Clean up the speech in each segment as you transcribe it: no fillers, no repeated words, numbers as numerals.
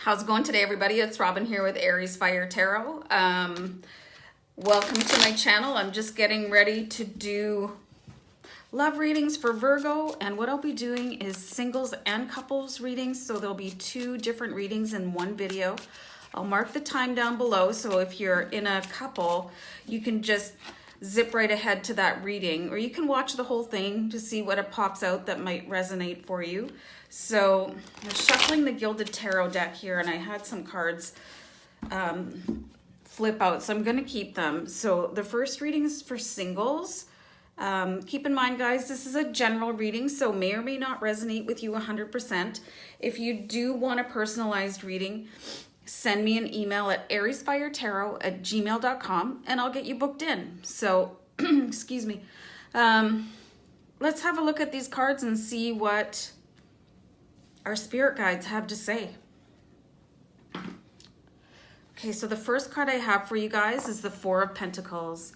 How's it going today, everybody? It's Robin here with AriesFireTarot. Welcome to my channel. I'm just getting ready to do love readings for Virgo, and what I'll be doing is singles and couples readings, so there'll be two different readings in one video. I'll mark the time down below, so if you're in a couple, you can just zip right ahead to that reading, or you can watch the whole thing to see what it pops out that might resonate for you. So I'm shuffling the Gilded Tarot deck here, and I had some cards flip out, so I'm going to keep them. So the first reading is for singles. Keep in mind, guys, this is a general reading, so may or may not resonate with you 100%. If you do want a personalized reading, send me an email at AriesFireTarot@gmail.com and I'll get you booked in. So, excuse me. Let's have a look at these cards and see what our spirit guides have to say. Okay, so the first card I have for you guys is the Four of Pentacles.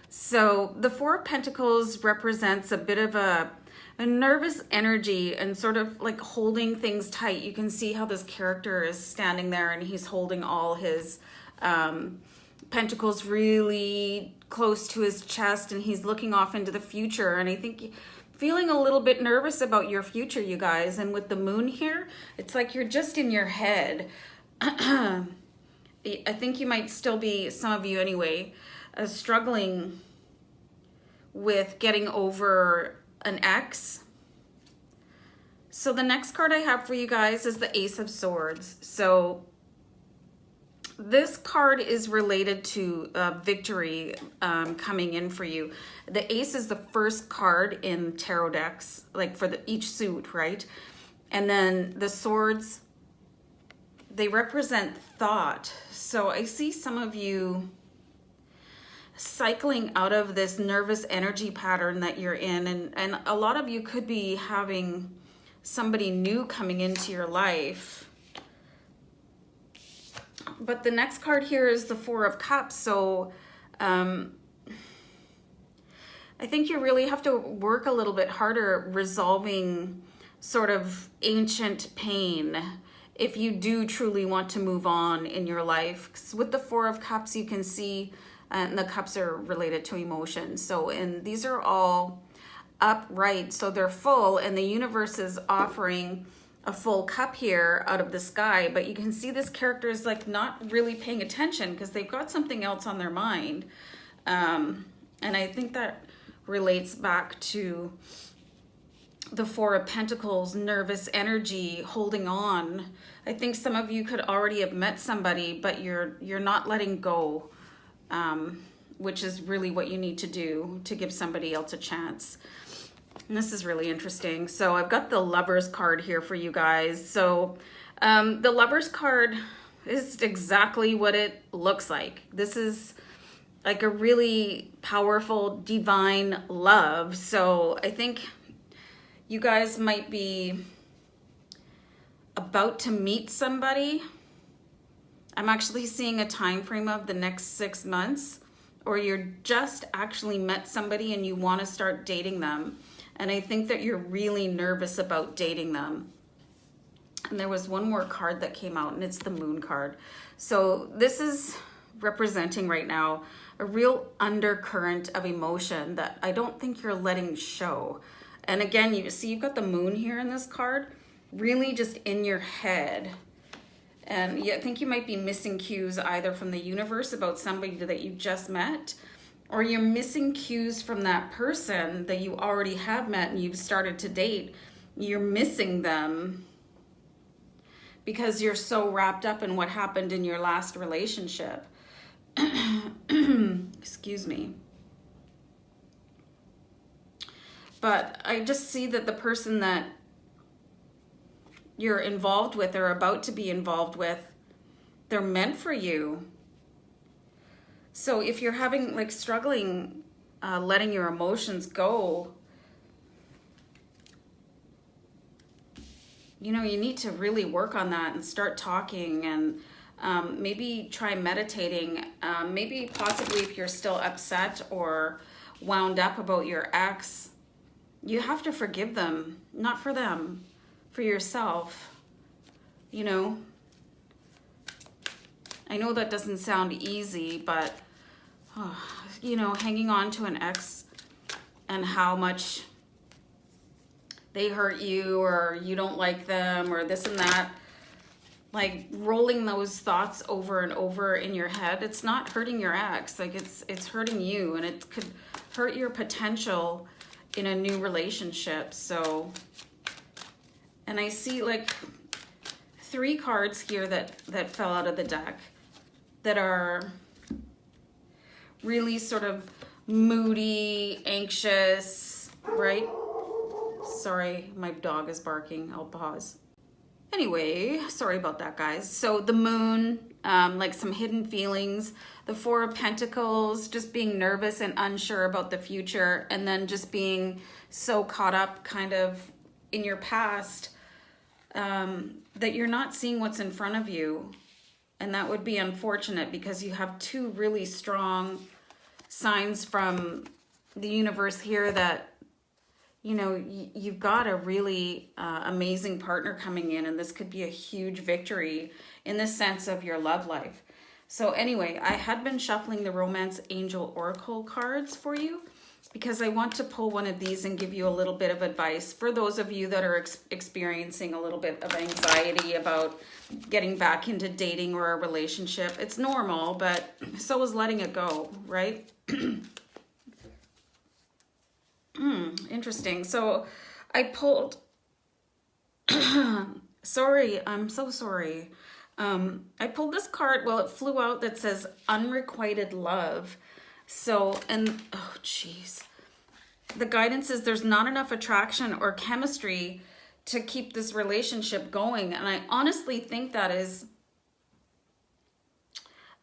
So the Four of Pentacles represents a bit of a nervous energy and sort of like holding things tight. You can see how this character is standing there and he's holding all his pentacles really close to his chest, and he's looking off into the future. And I think feeling a little bit nervous about your future, you guys. And with the moon here, it's like you're just in your head. I think you might still be, some of you anyway, struggling with getting over an ex. So the next card I have for you guys is the Ace of Swords. So this card is related to victory coming in for you. The Ace is the first card in tarot decks, like for each suit, right? And then the swords, they represent thought. So I see some of you cycling out of this nervous energy pattern that you're in, and a lot of you could be having somebody new coming into your life. But the next card here is the Four of Cups. So I think you really have to work a little bit harder resolving sort of ancient pain if you do truly want to move on in your life. 'Cause with the Four of Cups, you can see, and the cups are related to emotions. So, and these are all upright, so they're full, and the universe is offering a full cup here out of the sky. But you can see this character is like not really paying attention because they've got something else on their mind. And I think that relates back to the Four of Pentacles, nervous energy, holding on. I think some of you could already have met somebody, but you're not letting go, which is really what you need to do to give somebody else a chance. And this is really interesting. So I've got the Lovers card here for you guys. So the Lovers card is exactly what it looks like. This is like a really powerful divine love. So I think you guys might be about to meet somebody. I'm actually seeing a time frame of the next 6 months, or you're just actually met somebody and you want to start dating them. And I think that you're really nervous about dating them. And there was one more card that came out, and it's the Moon card. So this is representing right now a real undercurrent of emotion that I don't think you're letting show. And again, you see you've got the Moon here in this card, really just in your head. And I think you might be missing cues either from the universe about somebody that you just met, or you're missing cues from that person that you already have met and you've started to date. You're missing them because you're so wrapped up in what happened in your last relationship. Excuse me. But I just see that the person that you're involved with or about to be involved with, they're meant for you. So if you're having like struggling letting your emotions go, you know, you need to really work on that and start talking, and maybe try meditating. Maybe possibly if you're still upset or wound up about your ex, you have to forgive them, not for them, for yourself, you know. I know that doesn't sound easy, but, you know, hanging on to an ex and how much they hurt you or you don't like them or this and that, like rolling those thoughts over and over in your head, it's not hurting your ex, like it's hurting you, and it could hurt your potential in a new relationship. So, and I see like 3 cards here that fell out of the deck that are really sort of moody, anxious, right? Sorry, my dog is barking. I'll pause. Anyway, sorry about that, guys. So the moon, like some hidden feelings, the 4 of Pentacles, just being nervous and unsure about the future, and then just being so caught up kind of in your past that you're not seeing what's in front of you. And that would be unfortunate because you have 2 really strong signs from the universe here that, you know, you've got a really amazing partner coming in, and this could be a huge victory in the sense of your love life. So anyway, I had been shuffling the Romance Angel Oracle cards for you because I want to pull one of these and give you a little bit of advice for those of you that are experiencing a little bit of anxiety about getting back into dating or a relationship. It's normal, but so is letting it go, right? Interesting. So I pulled, sorry, I'm so sorry. I pulled this card, well, it flew out that says unrequited love. So, and, oh, geez. The guidance is there's not enough attraction or chemistry to keep this relationship going. And I honestly think that is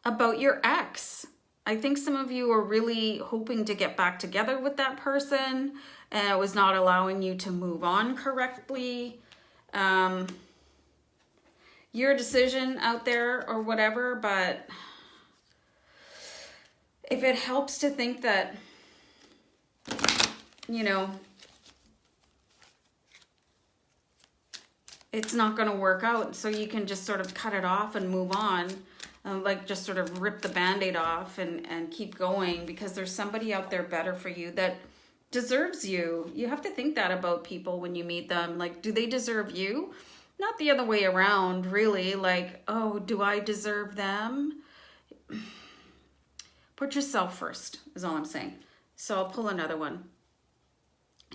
about your ex. I think some of you are really hoping to get back together with that person, and it was not allowing you to move on correctly. Your decision out there or whatever, but if it helps to think that, you know, it's not going to work out, so you can just sort of cut it off and move on. Like just sort of rip the Band-Aid off and keep going, because there's somebody out there better for you that deserves you. You have to think that about people when you meet them. Like, do they deserve you? Not the other way around, really. Like, oh, do I deserve them? Put yourself first is all I'm saying. So I'll pull another one.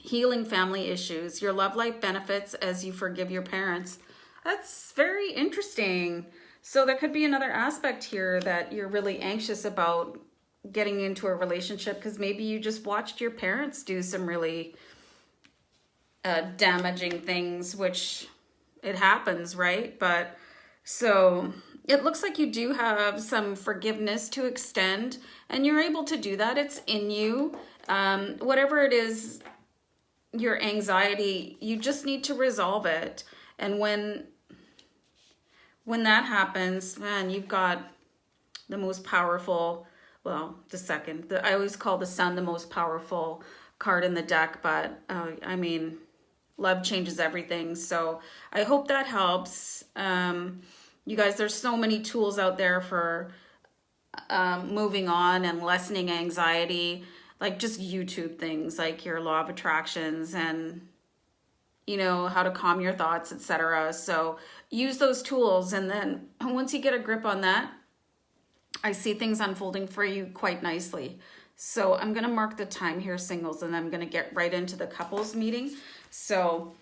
Healing family issues. Your love life benefits as you forgive your parents. That's very interesting. So that could be another aspect here that you're really anxious about getting into a relationship, because maybe you just watched your parents do some really damaging things, which it happens, right? But so it looks like you do have some forgiveness to extend, and you're able to do that. It's in you. Whatever it is, your anxiety, you just need to resolve it. And when that happens, man, you've got the most powerful, well, the second, I always call the Sun the most powerful card in the deck, but I mean, love changes everything. So I hope that helps. You guys, there's so many tools out there for moving on and lessening anxiety, like just YouTube things like your law of attractions and, you know, how to calm your thoughts, etc. So use those tools, and then once you get a grip on that, I see things unfolding for you quite nicely. So I'm going to mark the time here, singles, and I'm going to get right into the couples meeting. So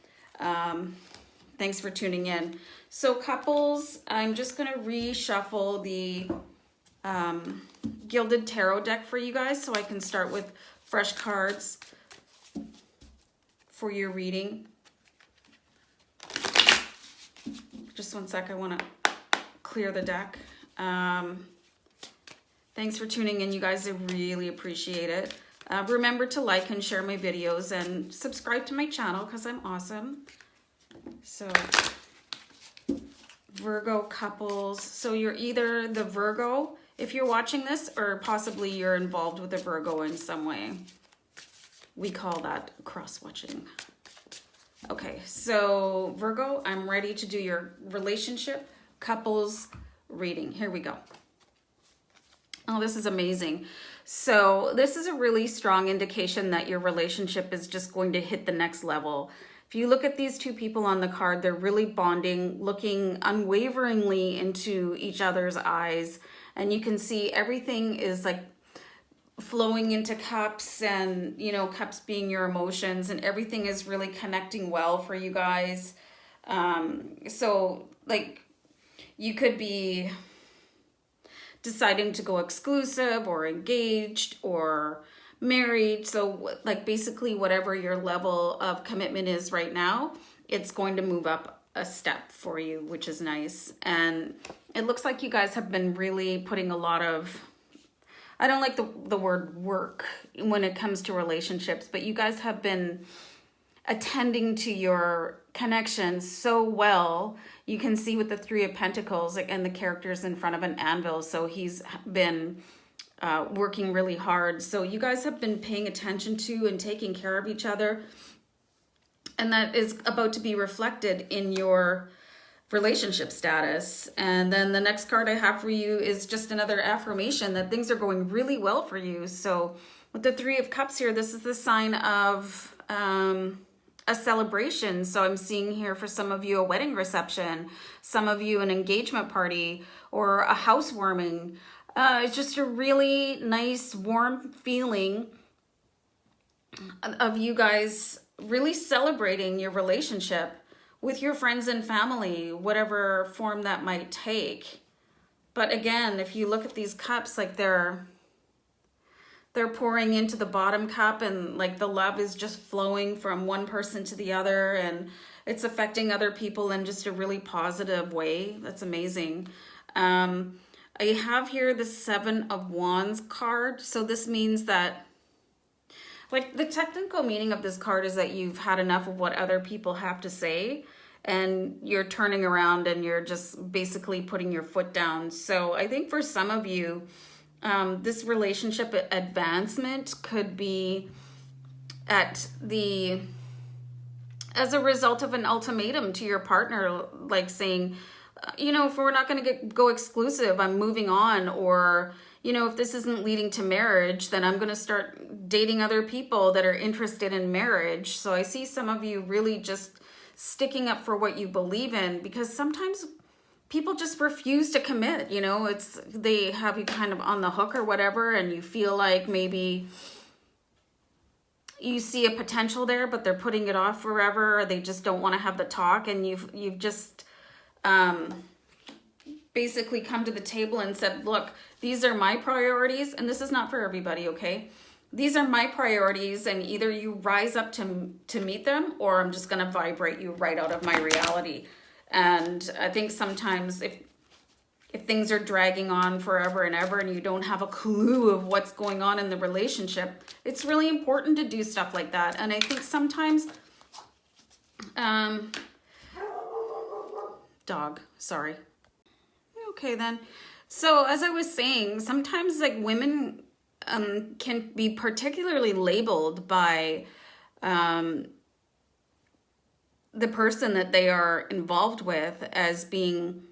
thanks for tuning in. So couples, I'm just going to reshuffle the Gilded Tarot deck for you guys so I can start with fresh cards for your reading. Just one sec, I want to clear the deck. Thanks for tuning in, you guys. I really appreciate it. Remember to like and share my videos and subscribe to my channel because I'm awesome. So, Virgo couples. So you're either the Virgo, if you're watching this, or possibly you're involved with a Virgo in some way. We call that cross-watching. Okay, so Virgo, I'm ready to do your relationship couples reading. Here we go. Oh, this is amazing. So this is a really strong indication that your relationship is just going to hit the next level. If you look at these two people on the card, they're really bonding, looking unwaveringly into each other's eyes. And you can see everything is like flowing into cups, and, you know, cups being your emotions, and everything is really connecting well for you guys. So like you could be deciding to go exclusive or engaged or married. So like basically whatever your level of commitment is right now, it's going to move up a step for you, which is nice. And it looks like you guys have been really putting a lot of, I don't like the word work when it comes to relationships, but you guys have been attending to your connections so well. You can see with the Three of Pentacles and the characters in front of an anvil. So he's been working really hard. So you guys have been paying attention to and taking care of each other. And that is about to be reflected in your relationship status. And then the next card I have for you is just another affirmation that things are going really well for you. So with the Three of Cups here, this is the sign of a celebration. So I'm seeing here for some of you a wedding reception, some of you an engagement party, or a housewarming. It's just a really nice warm feeling of you guys really celebrating your relationship with your friends and family, whatever form that might take. But again, if you look at these cups, like they're pouring into the bottom cup, and like the love is just flowing from one person to the other, and it's affecting other people in just a really positive way. That's amazing. I have here the Seven of Wands card. So this means that, like, the technical meaning of this card is that you've had enough of what other people have to say, and you're turning around and you're just basically putting your foot down. So I think for some of you, this relationship advancement could be as a result of an ultimatum to your partner, like saying, you know, if we're not going to go exclusive, I'm moving on. Or, you know, if this isn't leading to marriage, then I'm going to start dating other people that are interested in marriage. So I see some of you really just sticking up for what you believe in, because sometimes people just refuse to commit. You know, they have you kind of on the hook or whatever, and you feel like maybe you see a potential there, but they're putting it off forever, or they just don't want to have the talk. And you've just basically come to the table and said, look, these are my priorities, and this is not for everybody, okay? These are my priorities, and either you rise up to meet them, or I'm just going to vibrate you right out of my reality. And I think sometimes if things are dragging on forever and ever, and you don't have a clue of what's going on in the relationship, it's really important to do stuff like that. And I think sometimes, dog, sorry. Okay then. So as I was saying, sometimes like women can be particularly labeled by the person that they are involved with as being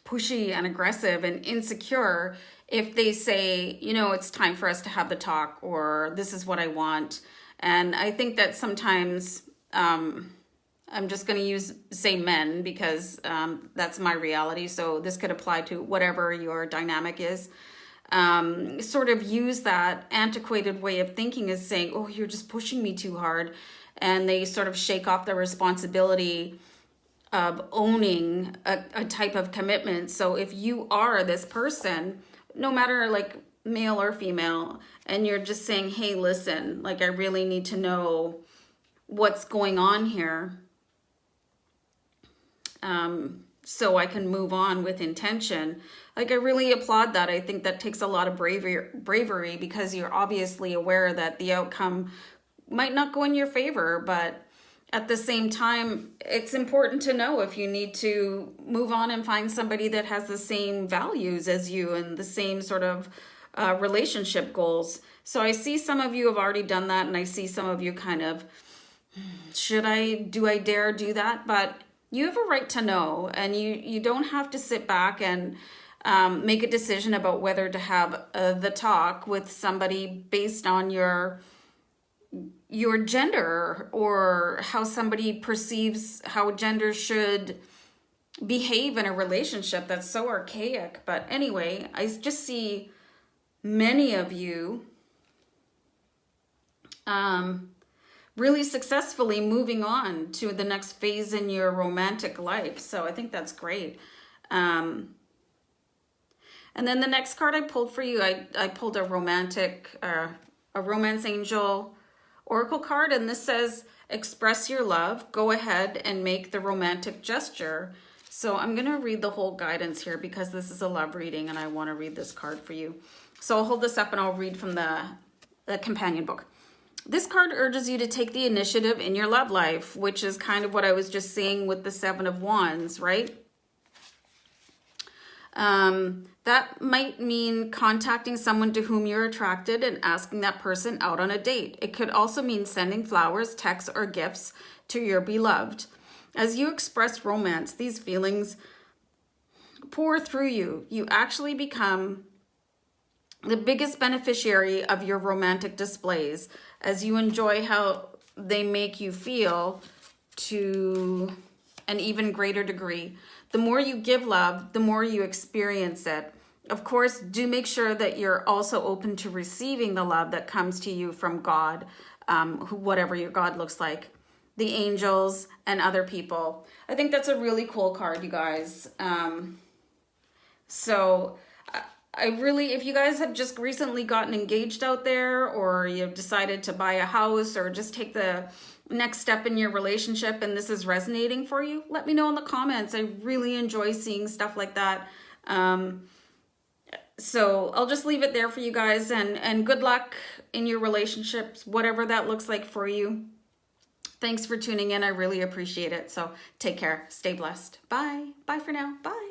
pushy and aggressive and insecure if they say, you know, it's time for us to have the talk, or this is what I want. And I think that sometimes, I'm just going to say men, because that's my reality. So this could apply to whatever your dynamic is. Sort of use that antiquated way of thinking as saying, oh, you're just pushing me too hard. And they sort of shake off the responsibility of owning a type of commitment. So if you are this person, no matter like male or female, and you're just saying, hey, listen, like I really need to know what's going on here, so I can move on with intention. Like I really applaud that. I think that takes a lot of bravery, because you're obviously aware that the outcome might not go in your favor, but at the same time, it's important to know if you need to move on and find somebody that has the same values as you and the same sort of relationship goals. So I see some of you have already done that, and I see some of you kind of, do I dare do that? But you have a right to know, and you don't have to sit back and make a decision about whether to have the talk with somebody based on your gender, or how somebody perceives how gender should behave in a relationship. That's so archaic. But anyway, I just see many of you really successfully moving on to the next phase in your romantic life. So I think that's great. And then the next card I pulled for you, I pulled a romance angel oracle card, and this says, express your love, go ahead and make the romantic gesture. So I'm going to read the whole guidance here because this is a love reading and I want to read this card for you. So I'll hold this up and I'll read from the companion book. This card urges you to take the initiative in your love life, which is kind of what I was just saying with the Seven of Wands, right? That might mean contacting someone to whom you're attracted and asking that person out on a date. It could also mean sending flowers, texts, or gifts to your beloved. As you express romance, these feelings pour through you. You actually become the biggest beneficiary of your romantic displays as you enjoy how they make you feel to an even greater degree. The more you give love, the more you experience it. Of course, do make sure that you're also open to receiving the love that comes to you from God, whatever your God looks like, the angels and other people. I think that's a really cool card, you guys. So I really, if you guys have just recently gotten engaged out there, or you've decided to buy a house, or just take the next step in your relationship and this is resonating for you, let me know in the comments. I really enjoy seeing stuff like that. So I'll just leave it there for you guys, and good luck in your relationships, whatever that looks like for you. Thanks for tuning in. I really appreciate it. So take care. Stay blessed. Bye. Bye for now. Bye.